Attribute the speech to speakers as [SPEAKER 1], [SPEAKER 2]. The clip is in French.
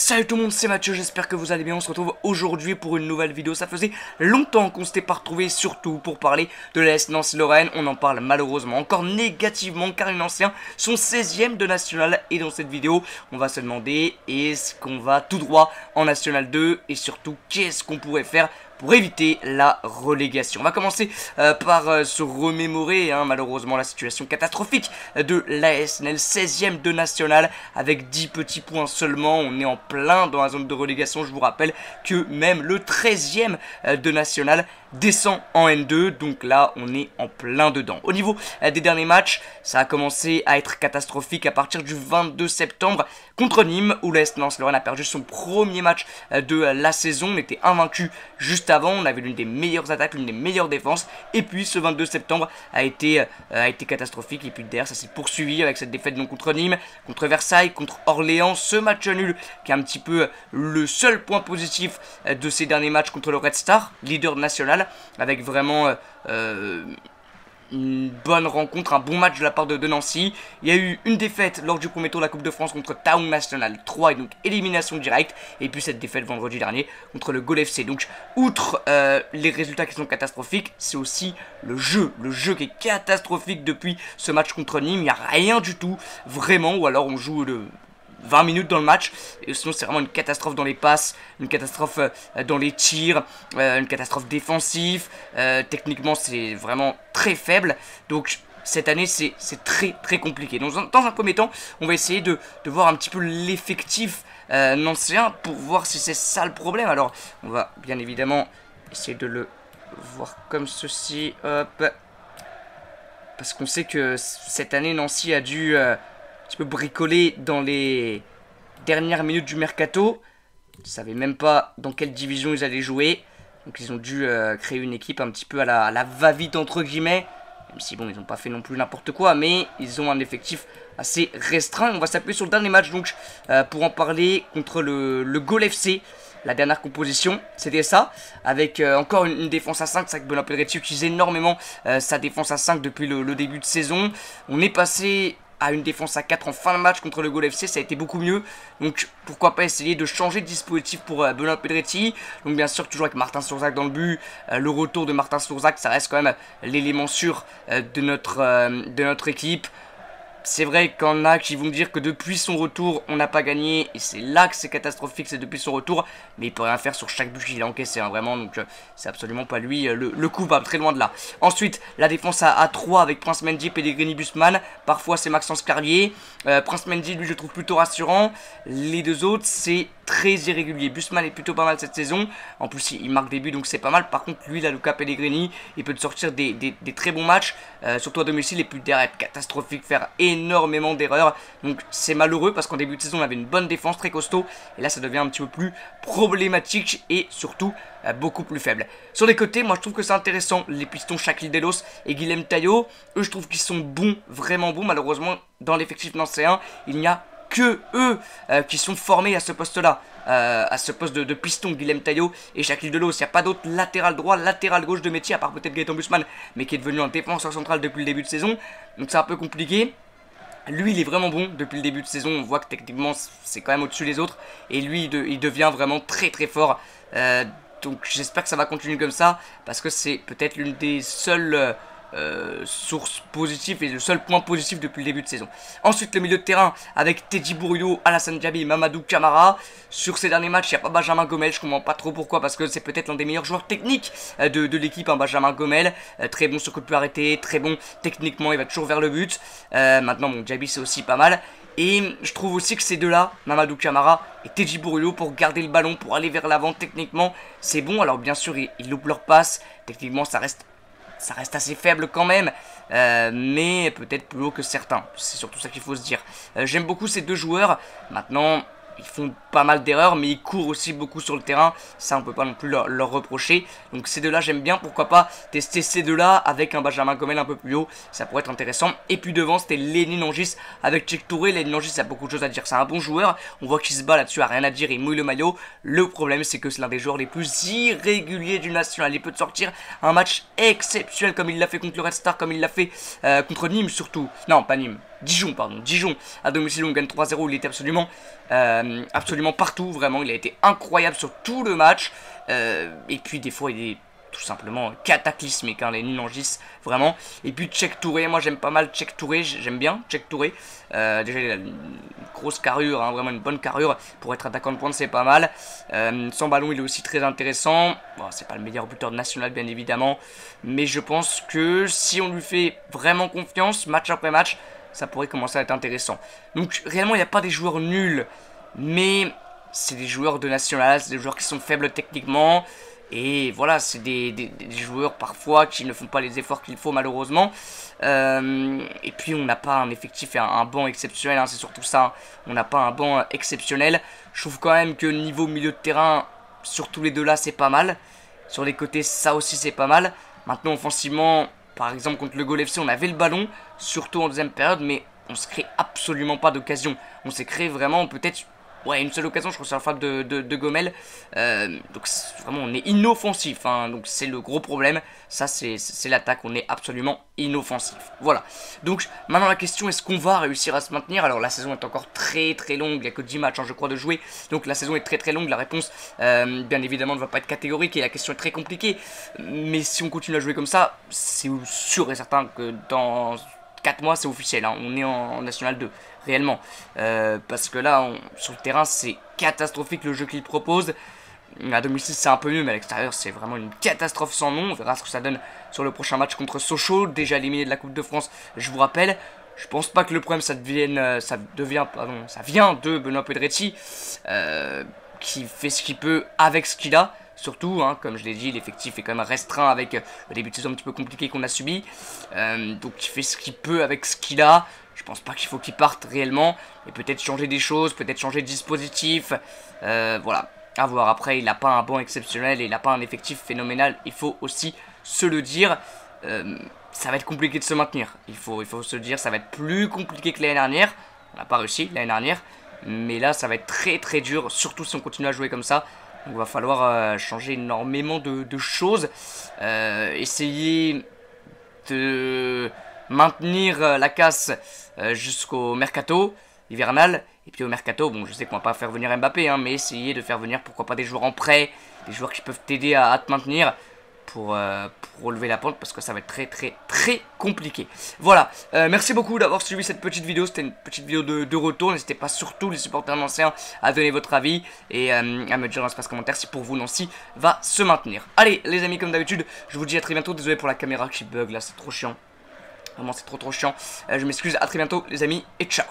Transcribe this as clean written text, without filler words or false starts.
[SPEAKER 1] Salut tout le monde, c'est Mathieu, j'espère que vous allez bien. On se retrouve aujourd'hui pour une nouvelle vidéo. Ça faisait longtemps qu'on s'était pas retrouvé, surtout pour parler de l'AS Nancy-Lorraine. On en parle malheureusement encore négativement car les Nancéens sont 16e de National. Et dans cette vidéo, on va se demander est-ce qu'on va tout droit en National 2 et surtout qu'est-ce qu'on pourrait faire pour éviter la relégation. On va commencer par se remémorer malheureusement la situation catastrophique de l'ASNL, 16e de National avec 10 petits points seulement. On est en plein dans la zone de relégation. Je vous rappelle que même le 13e de National descend en N2, donc là on est en plein dedans. Au niveau des derniers matchs, ça a commencé à être catastrophique à partir du 22 septembre contre Nîmes, où l'AS Nancy-Lorraine a perdu son premier match de la saison. On était invaincu juste avant, on avait l'une des meilleures attaques, l'une des meilleures défenses, et puis ce 22 septembre a été catastrophique, et puis derrière ça s'est poursuivi avec cette défaite donc contre Nîmes, contre Versailles, contre Orléans, ce match nul qui est un petit peu le seul point positif de ces derniers matchs contre le Red Star, leader national, avec vraiment une bonne rencontre, un bon match de la part de Nancy. Il y a eu une défaite lors du premier tour de la Coupe de France contre Town National 3 et donc élimination directe, et puis cette défaite vendredi dernier contre le Gol FC. Donc outre les résultats qui sont catastrophiques, c'est aussi le jeu qui est catastrophique depuis ce match contre Nîmes. Il n'y a rien du tout vraiment, ou alors on joue le 20 minutes dans le match, et sinon c'est vraiment une catastrophe dans les passes, une catastrophe dans les tirs, une catastrophe défensive. Techniquement c'est vraiment très faible, donc cette année c'est très compliqué. Donc dans un premier temps on va essayer de voir un petit peu l'effectif nancéen pour voir si c'est ça le problème. Alors on va bien évidemment essayer de le voir comme ceci, hop, parce qu'on sait que cette année Nancy a dû un petit peu bricolé dans les dernières minutes du mercato. Ils ne savaient même pas dans quelle division ils allaient jouer. Donc ils ont dû créer une équipe un petit peu à la va-vite entre guillemets. Même si bon, ils n'ont pas fait non plus n'importe quoi, mais ils ont un effectif assez restreint. On va s'appuyer sur le dernier match donc pour en parler contre le Gol FC. La dernière composition, c'était ça, avec encore une défense à 5. C'est vrai que Benoît Pedretti utilise énormément sa défense à 5 depuis le début de saison. On est passé à une défense à 4 en fin de match contre le Gol FC, ça a été beaucoup mieux. Donc pourquoi pas essayer de changer de dispositif pour Benoît Pedretti. Donc bien sûr toujours avec Martin Sourzac dans le but. Le retour de Martin Sourzac, ça reste quand même l'élément sûr de notre équipe. C'est vrai qu'il y en a qui vont dire que depuis son retour, on n'a pas gagné. Et c'est là que c'est catastrophique, c'est depuis son retour. Mais il peut rien faire sur chaque but qu'il a encaissé, vraiment. Donc c'est absolument pas lui le coupable, très loin de là. Ensuite, la défense à 3 avec Prince Mendy, Pellegrini, Busman. Parfois c'est Maxence Carlier. Prince Mendy, lui je trouve plutôt rassurant. Les deux autres, c'est très irrégulier. Busman est plutôt pas mal cette saison. En plus il marque des buts, donc c'est pas mal. Par contre lui, Luca Pellegrini, il peut te sortir des très bons matchs, surtout à domicile. Et puis derrière être catastrophique, faire énormément d'erreurs. Donc c'est malheureux parce qu'en début de saison on avait une bonne défense très costaud, et là ça devient un petit peu plus problématique et surtout beaucoup plus faible. Sur les côtés, moi je trouve que c'est intéressant. Les pistons Shaquille Delos et Guilhem Taillot, eux je trouve qu'ils sont bons, vraiment bons. Malheureusement dans l'effectif nancéen il n'y a que eux qui sont formés à ce poste-là, à ce poste de piston, Guilhem Taillot et Shaquille Delos. Il n'y a pas d'autre latéral droit, latéral gauche de métier, à part peut-être Gaëtan Busman, mais qui est devenu un défenseur central depuis le début de saison. Donc c'est un peu compliqué. Lui il est vraiment bon depuis le début de saison, on voit que techniquement c'est quand même au-dessus des autres. Et lui il devient vraiment très fort. Donc j'espère que ça va continuer comme ça, parce que c'est peut-être l'une des seules source positive et le seul point positif depuis le début de saison. Ensuite le milieu de terrain avec Teddy Bouriou, Alassane Diaby et Mamadou Camara. Sur ces derniers matchs il n'y a pas Benjamin Gomel, je comprends pas trop pourquoi, parce que c'est peut-être l'un des meilleurs joueurs techniques de l'équipe, Benjamin Gomel. Très bon sur coup de pied arrêté, très bon techniquement, il va toujours vers le but. Maintenant bon, Diaby c'est aussi pas mal. Et je trouve aussi que ces deux-là, Mamadou Camara et Teddy Bouriou, pour garder le ballon, pour aller vers l'avant, techniquement c'est bon. Alors bien sûr ils loupent leur passe, techniquement ça reste assez faible quand même, mais peut-être plus haut que certains. C'est surtout ça qu'il faut se dire. J'aime beaucoup ces deux joueurs. Maintenant, ils font pas mal d'erreurs, mais ils courent aussi beaucoup sur le terrain. Ça, on peut pas non plus leur reprocher. Donc ces deux-là, j'aime bien. Pourquoi pas tester ces deux-là avec un Benjamin Gomel un peu plus haut. Ça pourrait être intéressant. Et puis devant, c'était Lenny Nangis avec Cheikh Touré. Lenny Nangis, il a beaucoup de choses à dire. C'est un bon joueur. On voit qu'il se bat là-dessus, a rien à dire. Il mouille le maillot. Le problème, c'est que c'est l'un des joueurs les plus irréguliers du national. Il peut te sortir un match exceptionnel comme il l'a fait contre le Red Star, comme il l'a fait contre Nîmes surtout. Non, pas Nîmes. Dijon, pardon, Dijon à domicile, on gagne 3-0, il était absolument partout, vraiment, il a été incroyable sur tout le match, et puis des fois il est tout simplement cataclysmique, hein, les nuls en 10, vraiment. Et puis Cheikh Touré, moi j'aime pas mal Cheikh Touré, j'aime bien Cheikh Touré. Déjà il a une grosse carrure, hein, vraiment une bonne carrure. Pour être attaquant de pointe, c'est pas mal. Sans ballon, il est aussi très intéressant. Bon, c'est pas le meilleur buteur national, bien évidemment. Mais je pense que si on lui fait vraiment confiance, match après match, ça pourrait commencer à être intéressant. Donc réellement, il n'y a pas des joueurs nuls. Mais c'est des joueurs de national, c'est des joueurs qui sont faibles techniquement. Et voilà, c'est des joueurs parfois qui ne font pas les efforts qu'il faut malheureusement. Et puis on n'a pas un effectif et un banc exceptionnel, hein, c'est surtout ça. Hein. On n'a pas un banc exceptionnel. Je trouve quand même que niveau milieu de terrain, sur tous les deux là, c'est pas mal. Sur les côtés, ça aussi c'est pas mal. Maintenant offensivement, par exemple contre le Gol FC, on avait le ballon, surtout en deuxième période, mais on se crée absolument pas d'occasion. On s'est créé vraiment peut-être... Ouais, une seule occasion, je crois que c'est la frappe de Gomel. Donc vraiment, on est inoffensif. Hein, donc c'est le gros problème. Ça, c'est l'attaque. On est absolument inoffensif. Voilà. Donc maintenant, la question, est-ce qu'on va réussir à se maintenir? Alors la saison est encore très très longue. Il n'y a que 10 matchs, hein, je crois, de jouer. Donc la saison est très très longue. La réponse, bien évidemment, ne va pas être catégorique. Et la question est très compliquée. Mais si on continue à jouer comme ça, c'est sûr et certain que dans 4 mois, c'est officiel. Hein, on est en National 2. Réellement, parce que là sur le terrain c'est catastrophique le jeu qu'il propose. À domicile c'est un peu mieux, mais à l'extérieur c'est vraiment une catastrophe sans nom. On verra ce que ça donne sur le prochain match contre Sochaux, déjà éliminé de la Coupe de France, je vous rappelle. Je pense pas que le problème ça vient de Benoît Pedretti, qui fait ce qu'il peut avec ce qu'il a. Surtout, hein, comme je l'ai dit, l'effectif est quand même restreint avec le début de saison un petit peu compliqué qu'on a subi. Donc il fait ce qu'il peut avec ce qu'il a. Je pense pas qu'il faut qu'il parte réellement. Mais peut-être changer des choses, peut-être changer de dispositif. Voilà, à voir. Après, il n'a pas un banc exceptionnel et il n'a pas un effectif phénoménal. Il faut aussi se le dire. Ça va être compliqué de se maintenir. Il faut se le dire, ça va être plus compliqué que l'année dernière. On n'a pas réussi l'année dernière. Mais là, ça va être très très dur. Surtout si on continue à jouer comme ça. Donc il va falloir changer énormément de choses. Essayer de maintenir la casse jusqu'au mercato hivernal. Et puis au mercato, bon je sais qu'on va pas faire venir Mbappé, hein, mais essayer de faire venir pourquoi pas des joueurs en prêt, des joueurs qui peuvent t'aider à te maintenir pour relever la pente, parce que ça va être très très très compliqué. Voilà, merci beaucoup d'avoir suivi cette petite vidéo, c'était une petite vidéo de retour. N'hésitez pas, surtout les supporters nancéens, à donner votre avis et à me dire dans l'espace commentaire si pour vous Nancy va se maintenir. Allez les amis, comme d'habitude, je vous dis à très bientôt. Désolé pour la caméra qui bug là, c'est trop chiant. Vraiment c'est trop chiant. Je m'excuse, à très bientôt les amis et ciao.